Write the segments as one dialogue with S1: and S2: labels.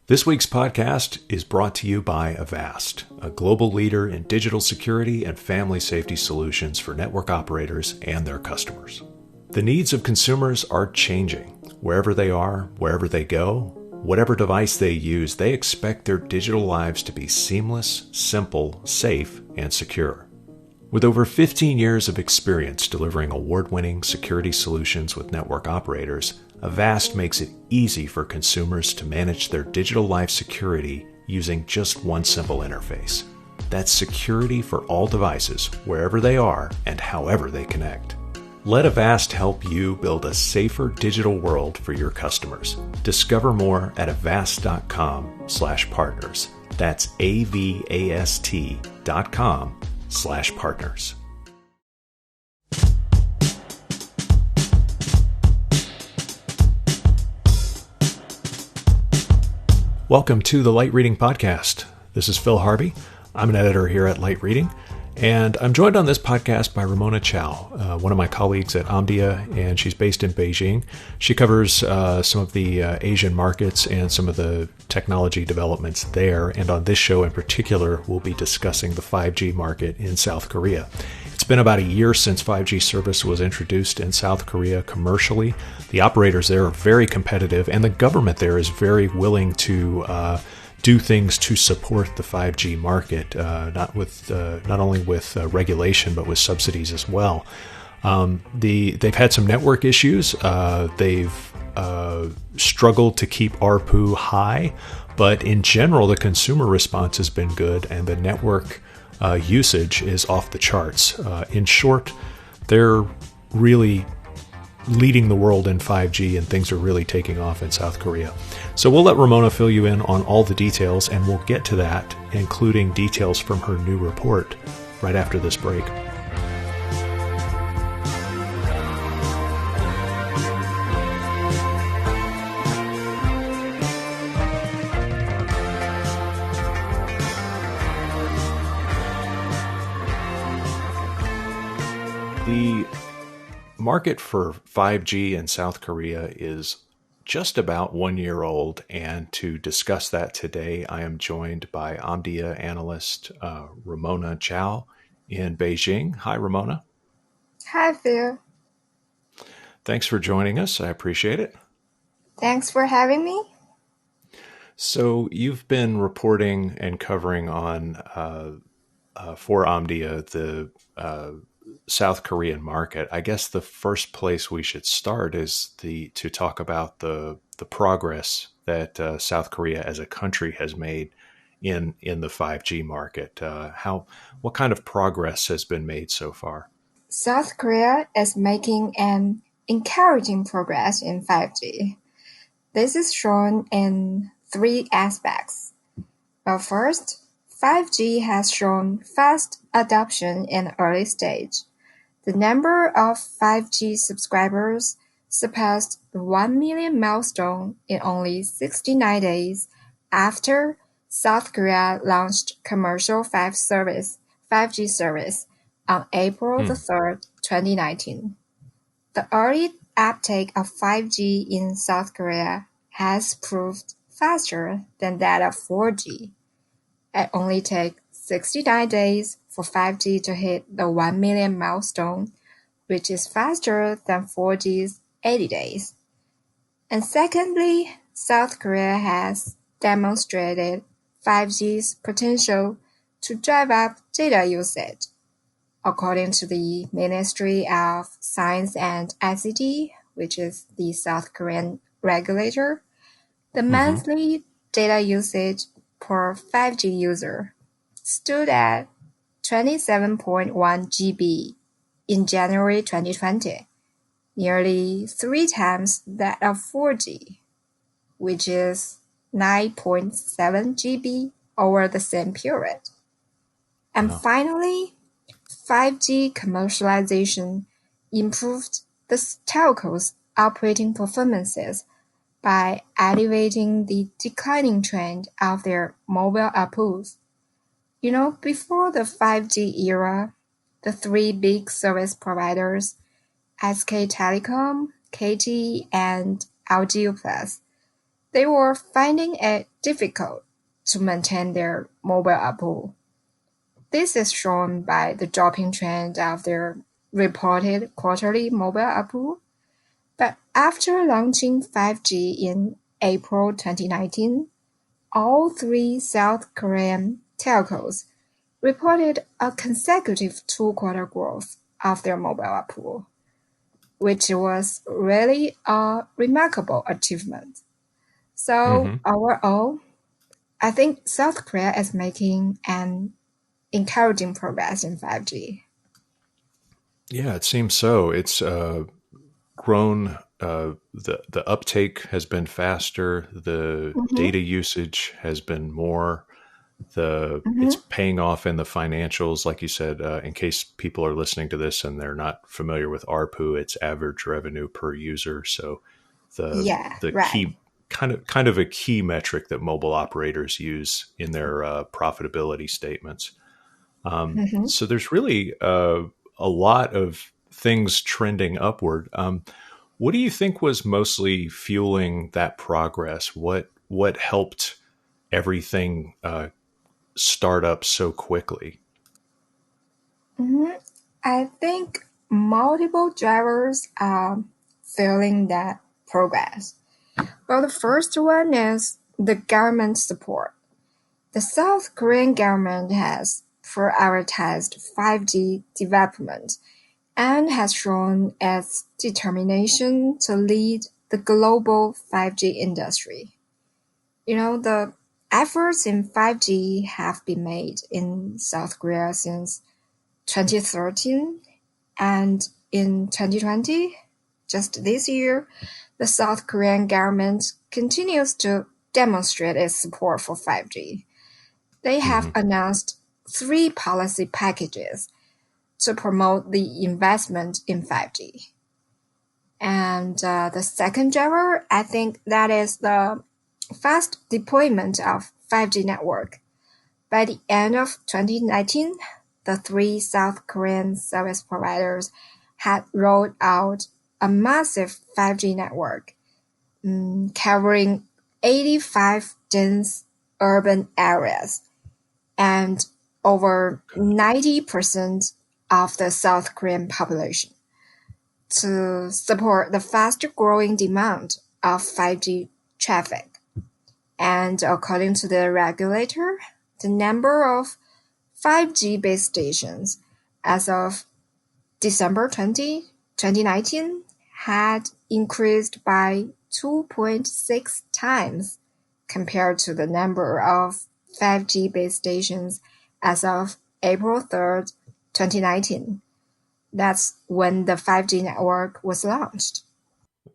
S1: This week's podcast is brought to you by Avast, a global leader in digital security and family safety solutions for network operators and their customers. The needs of consumers are changing. Wherever they are, wherever they go, whatever device they use, they expect their digital lives to be seamless, simple, safe, and secure. With over 15 years of experience delivering award-winning security solutions with network operators, Avast makes it easy for consumers to manage their digital life security using just one simple interface. That's security for all devices, wherever they are and however they connect. Let Avast help you build a safer digital world for your customers. Discover more at avast.com/partners. That's avast.com/partners. Welcome to the Light Reading Podcast. This is Phil Harvey. I'm an editor here at Light Reading, and I'm joined on this podcast by Ramona Zhao, one of my colleagues at Omdia, and she's based in Beijing. She covers some of the Asian markets and some of the technology developments there, and on this show in particular, we'll be discussing the 5G market in South Korea. It's been about a year since 5G service was introduced in South Korea commercially. The operators there are very competitive, and the government there is very willing to do things to support the 5G market, not only with regulation, but with subsidies as well. They've had some network issues. They've struggled to keep ARPU high, but in general, the consumer response has been good, and the network usage is off the charts. In short, they're really leading the world in 5G, and things are really taking off in South Korea. So we'll let Ramona fill you in on all the details, and we'll get to that, including details from her new report, right after this break. The market for 5G in South Korea is just about 1 year old, and to discuss that today, I am joined by Omdia analyst Ramona Zhao in Beijing. Hi, Ramona.
S2: Hi, Phil.
S1: Thanks for joining us. I appreciate it.
S2: Thanks for having me.
S1: So you've been reporting and covering on for Omdia the South Korean market. I guess the first place we should start is to talk about the progress that South Korea as a country has made in the 5G market. What kind of progress has been made so far?
S2: South Korea is making an encouraging progress in 5G. This is shown in three aspects. But first, 5G has shown fast adoption in the early stage. The number of 5G subscribers surpassed the 1 million milestone in only 69 days after South Korea launched commercial 5G service on April the 3rd, 2019. The early uptake of 5G in South Korea has proved faster than that of 4G. It only takes 69 days for 5G to hit the 1 million milestone, which is faster than 4G's 80 days. And secondly, South Korea has demonstrated 5G's potential to drive up data usage. According to the Ministry of Science and ICT, which is the South Korean regulator, the monthly data usage per 5G user stood at 27.1 GB in January 2020, nearly 3 times that of 4G, which is 9.7 GB over the same period. And finally, 5G commercialization improved the telco's operating performances by elevating the declining trend of their mobile ARPUs. Before the 5G era, the three big service providers, SK Telecom, KT, and LGU+, they were finding it difficult to maintain their mobile ARPU. This is shown by the dropping trend of their reported quarterly mobile ARPU. But after launching 5G in April 2019, all three South Korean telcos reported a consecutive two-quarter growth of their mobile ARPU, which was really a remarkable achievement. So overall, I think South Korea is making an encouraging progress in 5G.
S1: Yeah, it seems so. It's grown. The uptake has been faster. The
S2: Mm-hmm.
S1: data usage has been more. It's
S2: Mm-hmm.
S1: paying off in the financials, like you said. In case people are listening to this and they're not familiar with ARPU, it's average revenue per user. So the
S2: Yeah,
S1: the
S2: right.
S1: key kind of a key metric that mobile operators use in their profitability statements.
S2: Mm-hmm.
S1: So there's really a lot of things trending upward. What do you think was mostly fueling that progress? What helped everything start up so quickly?
S2: Mm-hmm. I think multiple drivers are fueling that progress. Well, the first one is the government support. The South Korean government has prioritized 5G development and has shown its determination to lead the global 5G industry. The efforts in 5G have been made in South Korea since 2013, and in 2020, just this year, the South Korean government continues to demonstrate its support for 5G. They have
S1: Hmm.
S2: announced three policy packages to promote the investment in 5G. And the second driver, I think that is the fast deployment of 5G network. By the end of 2019, the three South Korean service providers had rolled out a massive 5G network, covering 85 dense urban areas and over 90% of the South Korean population to support the fast-growing demand of 5G traffic. And according to the regulator, the number of 5G base stations as of December 2019 had increased by 2.6 times compared to the number of 5G base stations as of April 3rd, 2019. That's when the 5G network was launched.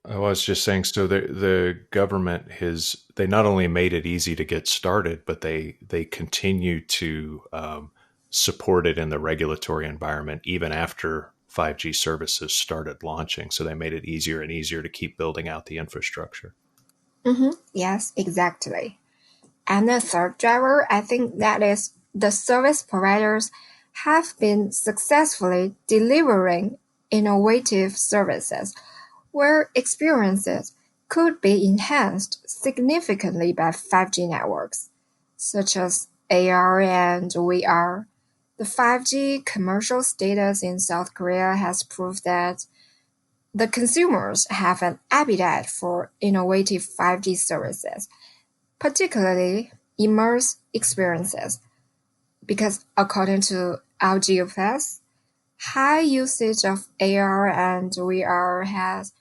S1: I was just saying, so the government has they not only made it easy to get started, but they continue to support it in the regulatory environment even after 5G services started launching. So they made it easier and easier to keep building out the infrastructure.
S2: Yes, exactly. And the third driver, I think that is the service providers have been successfully delivering innovative services where experiences could be enhanced significantly by 5G networks, such as AR and VR. The 5G commercial status in South Korea has proved that the consumers have an appetite for innovative 5G services, particularly immersive experiences, because according to LGUPS, high usage of AR and VR has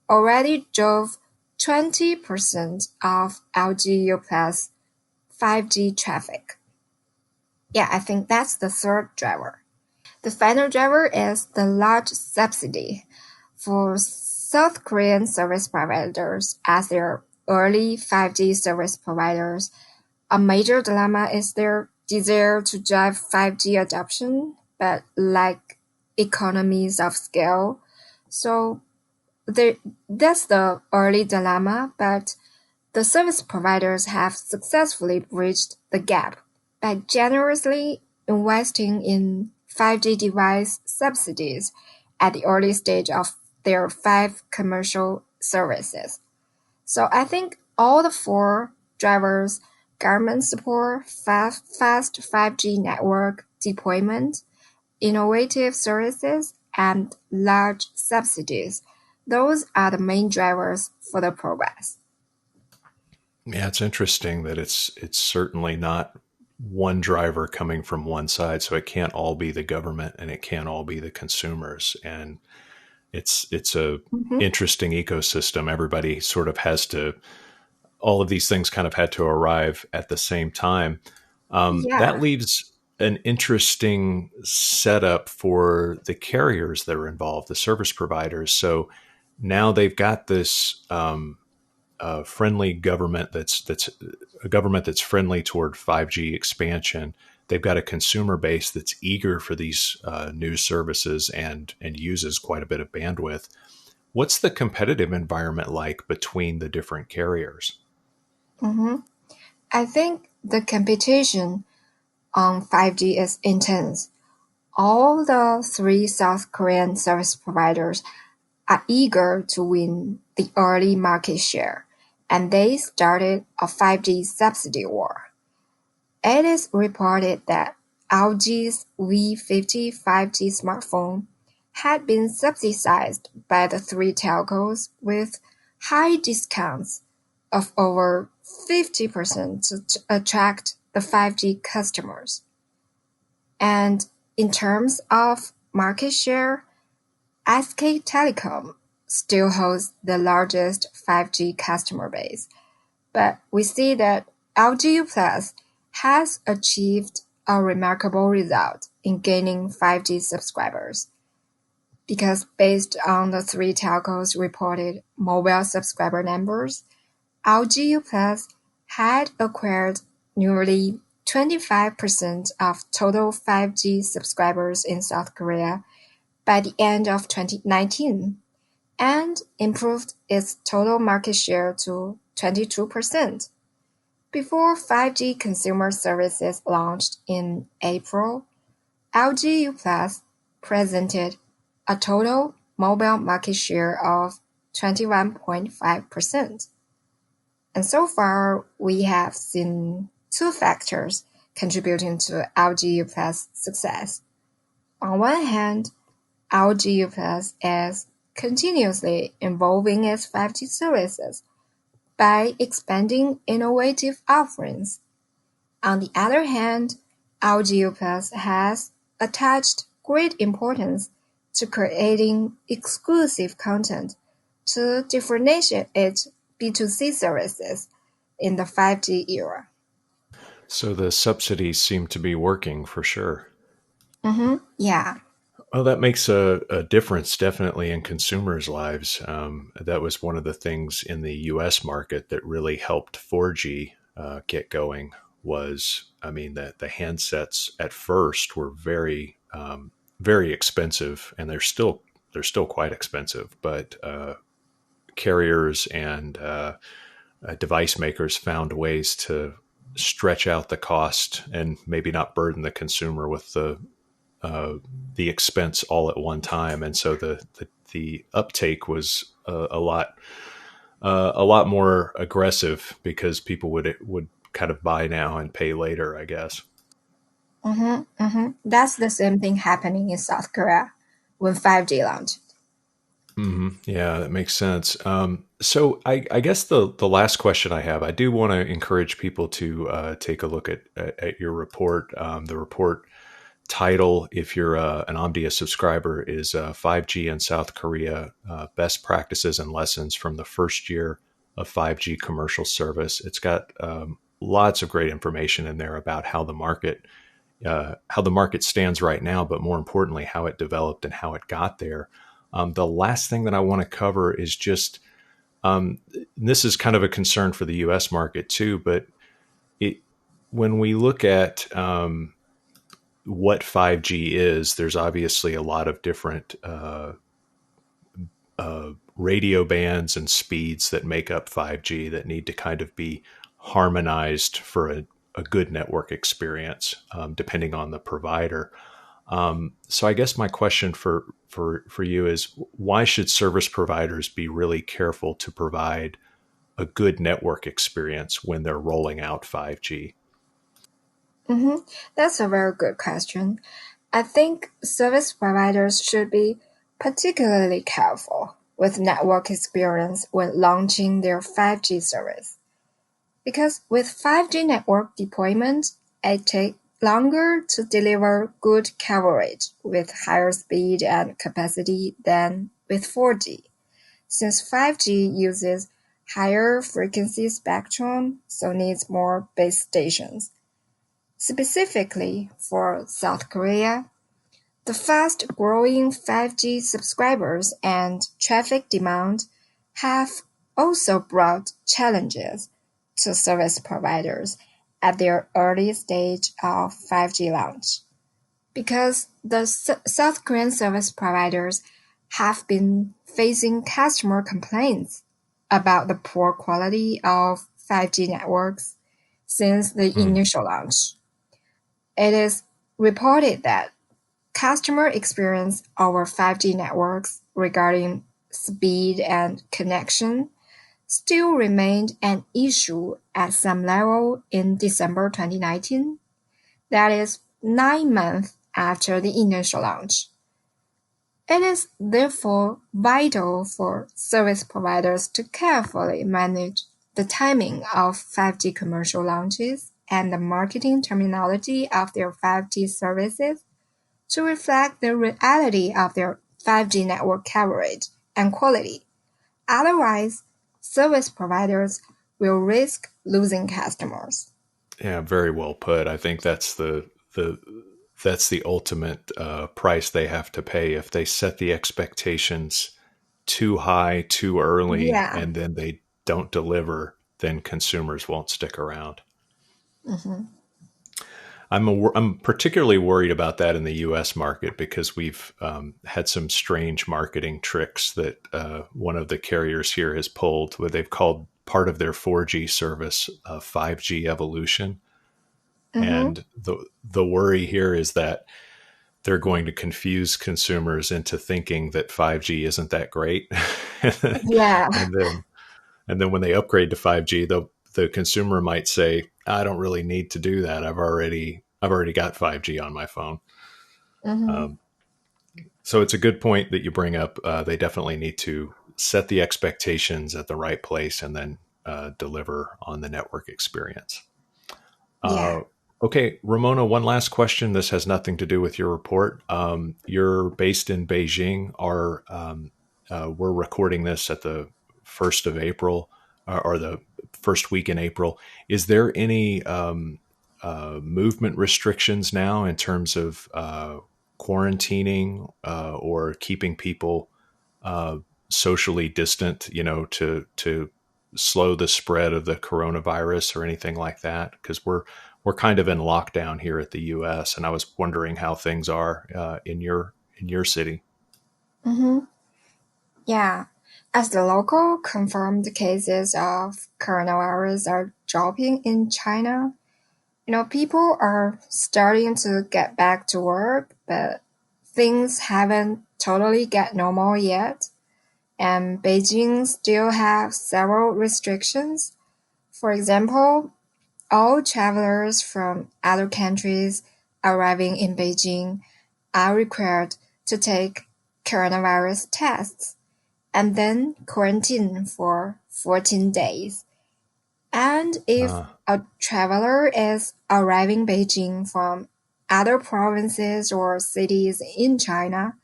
S2: already drove 20% of LGUPS 5G traffic. Yeah, I think that's the third driver. The final driver is the large subsidy for South Korean service providers as their early 5G service providers. A major dilemma is their desire to drive 5G adoption, but lack economies of scale. So that's the early dilemma, but the service providers have successfully bridged the gap by generously investing in 5G device subsidies at the early stage of their 5 commercial services. So I think all the four drivers: government support, fast 5G network deployment, innovative services, and large subsidies. Those are the main drivers for the progress.
S1: Yeah, it's interesting that it's certainly not one driver coming from one side, so it can't all be the government and it can't all be the consumers. And it's a
S2: Mhm.
S1: interesting ecosystem. Everybody sort of has to, all of these things kind of had to arrive at the same time. That
S2: Yeah.
S1: leaves an interesting setup for the carriers that are involved, the service providers. So now they've got this friendly government that's a government that's friendly toward 5G expansion. They've got a consumer base that's eager for these new services and uses quite a bit of bandwidth. What's the competitive environment like between the different carriers?
S2: Mhm. I think the competition on 5G is intense. All the three South Korean service providers are eager to win the early market share, and they started a 5G subsidy war. It is reported that LG's V50 5G smartphone had been subsidized by the three telcos with high discounts of over 50% to attract the 5G customers. And in terms of market share, SK Telecom still holds the largest 5G customer base, but we see that LGU Plus has achieved a remarkable result in gaining 5G subscribers, because based on the three telcos reported mobile subscriber numbers, LGU Plus had acquired nearly 25% of total 5G subscribers in South Korea by the end of 2019 and improved its total market share to 22%. Before 5G consumer services launched in April, LGU Plus presented a total mobile market share of 21.5%. And so far, we have seen two factors contributing to LGU Plus success. On one hand, LGU Plus is continuously evolving its 5G services by expanding innovative offerings. On the other hand, LGU Plus has attached great importance to creating exclusive content to differentiate its B2C services in the 5G era.
S1: So the subsidies seem to be working for sure.
S2: Yeah.
S1: Well, that makes a difference definitely in consumers' lives. That was one of the things in the U.S. market that really helped 4G get going. Was, I mean, the handsets at first were very expensive, and they're still quite expensive. But carriers and device makers found ways to stretch out the cost and maybe not burden the consumer with uh, the expense all at one time, and so the uptake was a lot more aggressive because people would kind of buy now and pay later, I guess.
S2: That's the same thing happening in South Korea when 5G launched.
S1: Yeah, that makes sense. So I guess the last question I have, I do want to encourage people to take a look at your report. The report title, if you're an Omdia subscriber, is 5G in South Korea: Best Practices and Lessons from the First Year of 5G Commercial Service. It's got lots of great information in there about how the market stands right now, but more importantly, how it developed and how it got there. The last thing that I want to cover is just this is kind of a concern for the U.S. market too, but it when we look at what 5G is, there's obviously a lot of different radio bands and speeds that make up 5G that need to kind of be harmonized for a good network experience, depending on the provider. So I guess my question for you is, why should service providers be really careful to provide a good network experience when they're rolling out 5G?
S2: Mm-hmm. That's a very good question. I think service providers should be particularly careful with network experience when launching their 5G service. Because with 5G network deployment, it takes longer to deliver good coverage with higher speed and capacity than with 4G. Since 5G uses higher frequency spectrum, so needs more base stations. Specifically for South Korea, the fast-growing 5G subscribers and traffic demand have also brought challenges to service providers at their early stage of 5G launch, because the South Korean service providers have been facing customer complaints about the poor quality of 5G networks since the
S1: Hmm.
S2: initial launch. It is reported that customer experience over 5G networks regarding speed and connection still remained an issue at some level in December 2019, that is 9 months after the initial launch. It is therefore vital for service providers to carefully manage the timing of 5G commercial launches and the marketing terminology of their 5G services to reflect the reality of their 5G network coverage and quality. Otherwise, service providers will risk losing customers.
S1: Yeah, very well put. I think that's the ultimate price they have to pay if they set the expectations too high too early
S2: Yeah.
S1: and then they don't deliver. Then consumers won't stick around.
S2: Mhm.
S1: I'm particularly worried about that in the U.S. market because we've had some strange marketing tricks that one of the carriers here has pulled, where they've called part of their 4G service 5G evolution.
S2: Mhm.
S1: And the worry here is that they're going to confuse consumers into thinking that 5G isn't that great.
S2: Yeah.
S1: and then and then when they upgrade to 5G, the consumer might say, I don't really need to do that. I've already got 5G on my phone.
S2: Mhm.
S1: Um, so it's a good point that you bring up. They definitely need to set the expectations at the right place and then deliver on the network experience.
S2: Yeah.
S1: Uh, okay, Ramona, one last question. This has nothing to do with your report. You're based in Beijing. We're recording this at the 1st of April or the first week in April. Is there any movement restrictions now in terms of quarantining or keeping people uh, socially distant, to slow the spread of the coronavirus or anything like that? Because we're kind of in lockdown here at the U.S., and I was wondering how things are in your city.
S2: Mhm. Yeah. As the local confirmed cases of coronavirus are dropping in China, people are starting to get back to work, but things haven't totally get normal yet. And Beijing still have several restrictions. For example, all travelers from other countries arriving in Beijing are required to take coronavirus tests and then quarantine for 14 days. And if
S1: Uh,
S2: a traveler is arriving Beijing from other provinces or cities in China,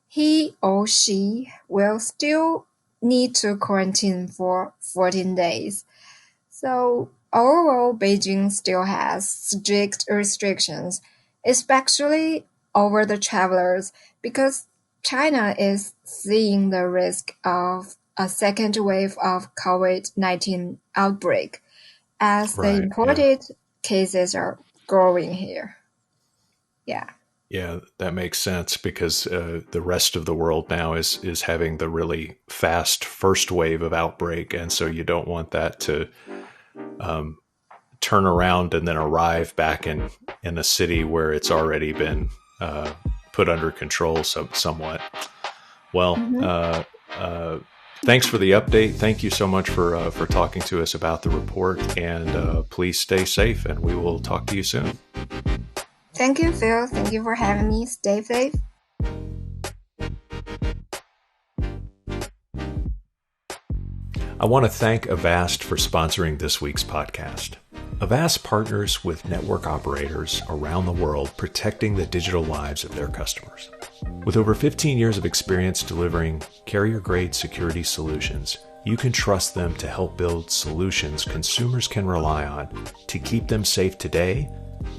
S2: he or she will still need to quarantine for 14 days. So overall, Beijing still has strict restrictions, especially over the travelers, because China is seeing the risk of a second wave of COVID-19 outbreak as the
S1: right. Yeah.
S2: imported cases are growing here. Yeah.
S1: Yeah, that makes sense because the rest of the world now is having the really fast first wave of outbreak, and so you don't want that to um, turn around and then arrive back in a city where it's already been put under control somewhat. Well,
S2: Mm-hmm.
S1: uh, Thanks for the update. Thank you so much for talking to us about the report. And please stay safe, and we will talk to you soon.
S2: Thank you, Phil. Thank you for having me. Stay safe.
S1: I want to thank Avast for sponsoring this week's podcast. Avast partners with network operators around the world protecting the digital lives of their customers. With over 15 years of experience delivering carrier-grade security solutions, you can trust them to help build solutions consumers can rely on to keep them safe today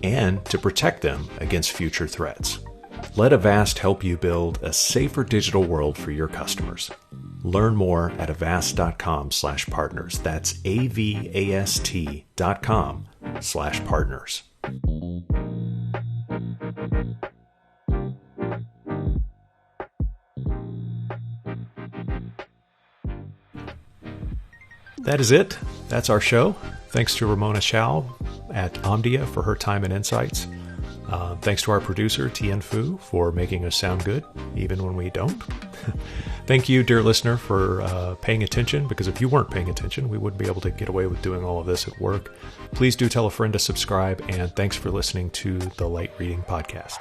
S1: and to protect them against future threats. Let Avast help you build a safer digital world for your customers. Learn more at avast.com/partners. That's avast.com/partners. That is it. That's our show. Thanks to Ramona Zhao at Omdia for her time and insights. Thanks to our producer, Tian Fu, for making us sound good, even when we don't. Thank you, dear listener, for paying attention, because if you weren't paying attention, we wouldn't be able to get away with doing all of this at work. Please do tell a friend to subscribe, and thanks for listening to the Light Reading Podcast.